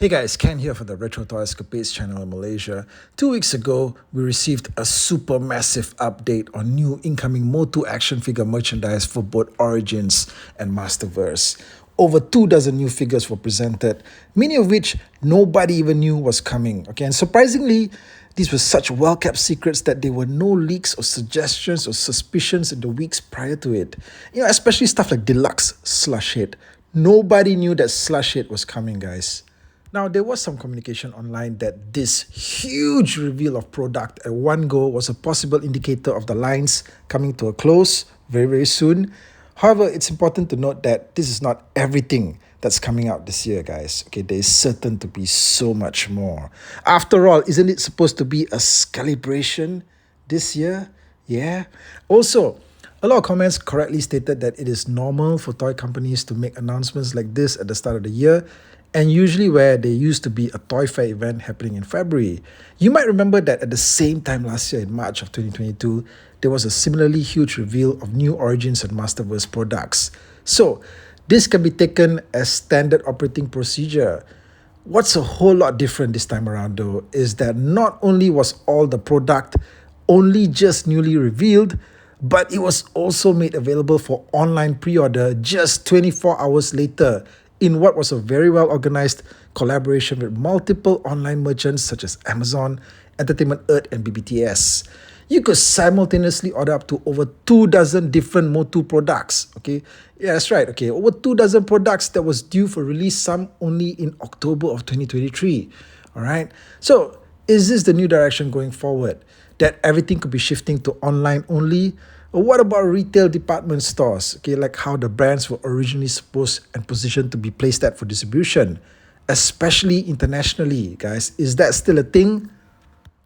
Hey guys, Ken here for the Retro Toy Escapades channel in Malaysia. 2 weeks ago, we received a super massive update on new incoming MOTU action figure merchandise for both Origins and Masterverse. Over 2 dozen new figures were presented, many of which nobody even knew was coming. Okay, and surprisingly, these were such well-kept secrets that there were no leaks or suggestions or suspicions in the weeks prior to it. Especially stuff like Deluxe Slush Hit. Nobody knew that Slush Hit was coming, guys. Now, there was some communication online that this huge reveal of product at one go was a possible indicator of the lines coming to a close very, very soon. However, it's important to note that this is not everything that's coming out this year, guys. Okay, there is certain to be so much more. After all, isn't it supposed to be a celebration this year? Yeah. Also, a lot of comments correctly stated that it is normal for toy companies to make announcements like this at the start of the year, and usually where there used to be a toy fair event happening in February. You might remember that at the same time last year in March of 2022, there was a similarly huge reveal of new Origins and Masterverse products. So, this can be taken as standard operating procedure. What's a whole lot different this time around though is that not only was all the product only just newly revealed, but it was also made available for online pre-order just 24 hours later in what was a very well organized collaboration with multiple online merchants such as Amazon, Entertainment Earth, and BBTS. You could simultaneously order up to over 2 dozen different MOTU products. Okay, yeah, that's right. Okay, over 2 dozen products that was due for release, some only in October of 2023. All right, so is this the new direction going forward? That everything could be shifting to online only? Or what about retail department stores? Okay, like how the brands were originally supposed and positioned to be placed at for distribution, especially internationally, guys. Is that still a thing?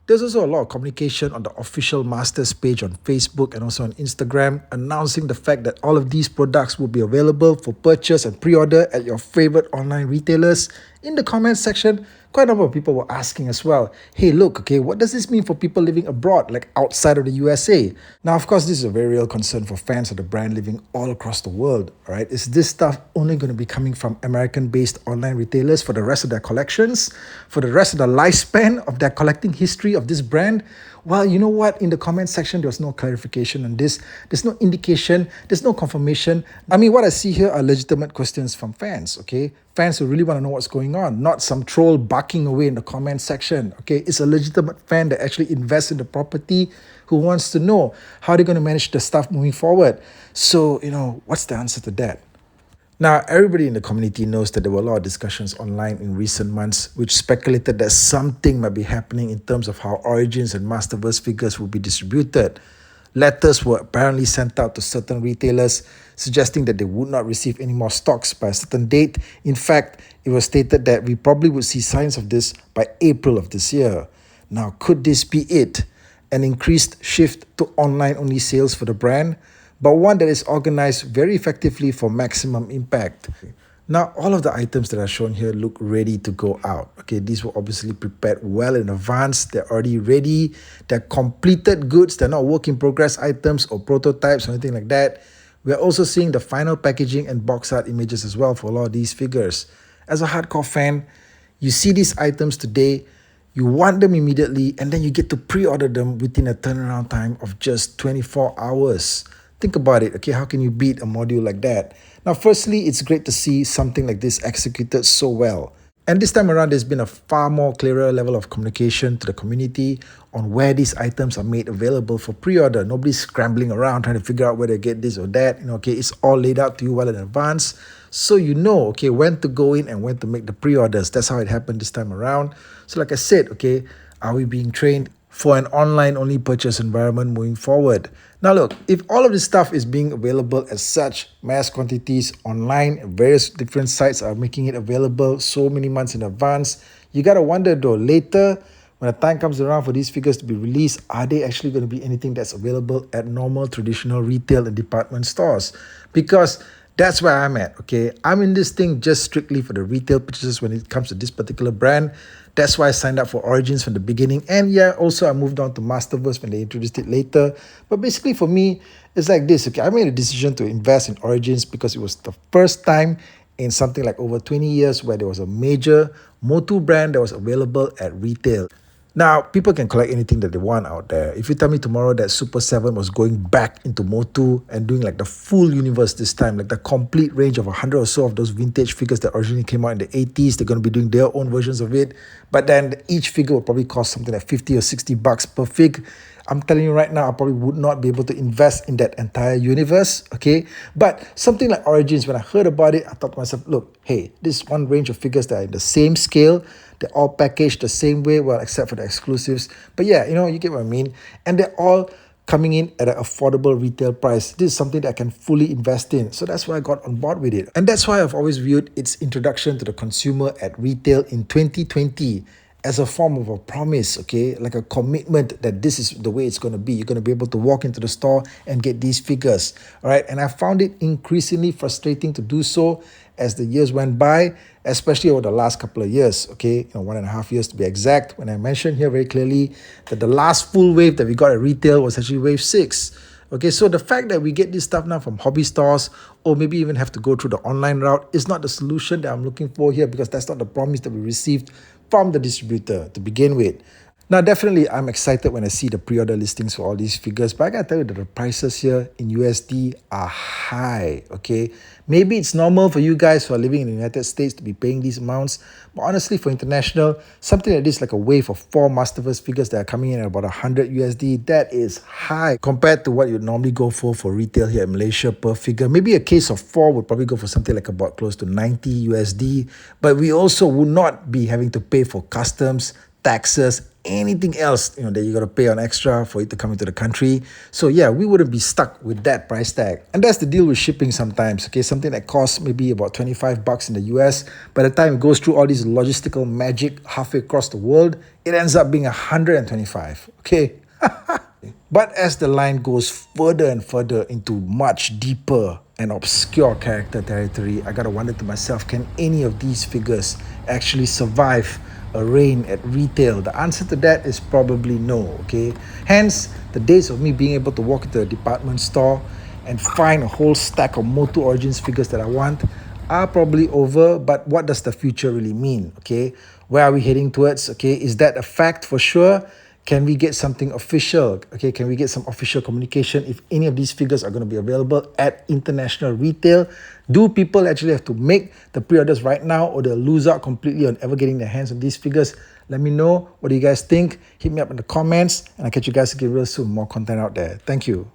There's also a lot of communication on the official Masters page on Facebook and also on Instagram announcing the fact that all of these products will be available for purchase and pre-order at your favorite online retailers. In the comments section, quite a number of people were asking as well, hey look, okay, what does this mean for people living abroad, like outside of the USA? Now, of course, this is a very real concern for fans of the brand living all across the world, all right? Is this stuff only going to be coming from American-based online retailers for the rest of their collections, for the rest of the lifespan of their collecting history of this brand? Well, you know what? In the comment section, there was no clarification on this. There's no indication. There's no confirmation. I mean, what I see here are legitimate questions from fans, okay? Fans who really want to know what's going on, not some troll barking away in the comment section, okay? It's a legitimate fan that actually invests in the property who wants to know how they're going to manage the stuff moving forward. So, what's the answer to that? Now, everybody in the community knows that there were a lot of discussions online in recent months which speculated that something might be happening in terms of how Origins and Masterverse figures will be distributed. Letters were apparently sent out to certain retailers suggesting that they would not receive any more stocks by a certain date. In fact, it was stated that we probably would see signs of this by April of this year. Now, could this be it? An increased shift to online-only sales for the brand, but one that is organized very effectively for maximum impact. Now, all of the items that are shown here look ready to go out. Okay, these were obviously prepared well in advance. They're already ready. They're completed goods. They're not work in progress items or prototypes or anything like that. We're also seeing the final packaging and box art images as well for a lot of these figures. As a hardcore fan, you see these items today, you want them immediately, and then you get to pre-order them within a turnaround time of just 24 hours. Think about it, okay? How can you beat a module like that? Now, firstly, it's great to see something like this executed so well. And this time around, there's been a far more clearer level of communication to the community on where these items are made available for pre-order. Nobody's scrambling around trying to figure out where to get this or that. Okay, it's all laid out to you well in advance. So you know, okay, when to go in and when to make the pre-orders. That's how it happened this time around. So like I said, okay, are we being trained for an online-only purchase environment moving forward? Now look, if all of this stuff is being available at such mass quantities online, various different sites are making it available so many months in advance, you gotta wonder though, later, when the time comes around for these figures to be released, are they actually going to be anything that's available at normal traditional retail and department stores? Because that's where I'm at, okay? I'm in this thing just strictly for the retail purchases when it comes to this particular brand. That's why I signed up for Origins from the beginning. And yeah, also I moved on to Masterverse when they introduced it later. But basically for me, it's like this, okay? I made a decision to invest in Origins because it was the first time in something like over 20 years where there was a major MOTU brand that was available at retail. Now, people can collect anything that they want out there. If you tell me tomorrow that Super 7 was going back into MOTU and doing like the full universe this time, like the complete range of 100 or so of those vintage figures that originally came out in the 80s, they're going to be doing their own versions of it. But then each figure will probably cost something like 50 or 60 bucks per fig. I'm telling you right now, I probably would not be able to invest in that entire universe, okay? But something like Origins, when I heard about it, I thought to myself, look, hey, this is one range of figures that are in the same scale. They're all packaged the same way, well, except for the exclusives. But yeah, you get what I mean. And they're all coming in at an affordable retail price. This is something that I can fully invest in. So that's why I got on board with it. And that's why I've always viewed its introduction to the consumer at retail in 2020 as a form of a promise, okay? Like a commitment that this is the way it's going to be. You're going to be able to walk into the store and get these figures, all right? And I found it increasingly frustrating to do so as the years went by, especially over the last couple of years, okay? 1.5 years to be exact. When I mentioned here very clearly that the last full wave that we got at retail was actually wave 6. Okay, so the fact that we get this stuff now from hobby stores or maybe even have to go through the online route is not the solution that I'm looking for here, because that's not the promise that we received from the distributor to begin with. Now, definitely, I'm excited when I see the pre-order listings for all these figures, but I gotta tell you that the prices here in USD are high, okay? Maybe it's normal for you guys who are living in the United States to be paying these amounts, but honestly, for international, something like this, like a wave of 4 Masterverse figures that are coming in at about 100 USD, that is high compared to what you'd normally go for retail here in Malaysia per figure. Maybe a case of 4 would probably go for something like about close to 90 USD, but we also would not be having to pay for customs, taxes, anything else that you got to pay on extra for it to come into the country. So yeah, we wouldn't be stuck with that price tag. And that's the deal with shipping sometimes, okay? Something that costs maybe about 25 bucks in the US, by the time it goes through all these logistical magic halfway across the world, it ends up being 125, okay? But as the line goes further and further into much deeper and obscure character territory, I gotta wonder to myself, can any of these figures actually survive a reign at retail? The answer to that is probably no, okay? Hence, the days of me being able to walk into a department store and find a whole stack of MOTU Origins figures that I want are probably over. But what does the future really mean, okay? Where are we heading towards, okay? Is that a fact for sure? Can we get something official? Okay, can we get some official communication if any of these figures are going to be available at international retail? Do people actually have to make the pre-orders right now, or they'll lose out completely on ever getting their hands on these figures? Let me know. What do you guys think? Hit me up in the comments, and I'll catch you guys again real soon. More content out there. Thank you.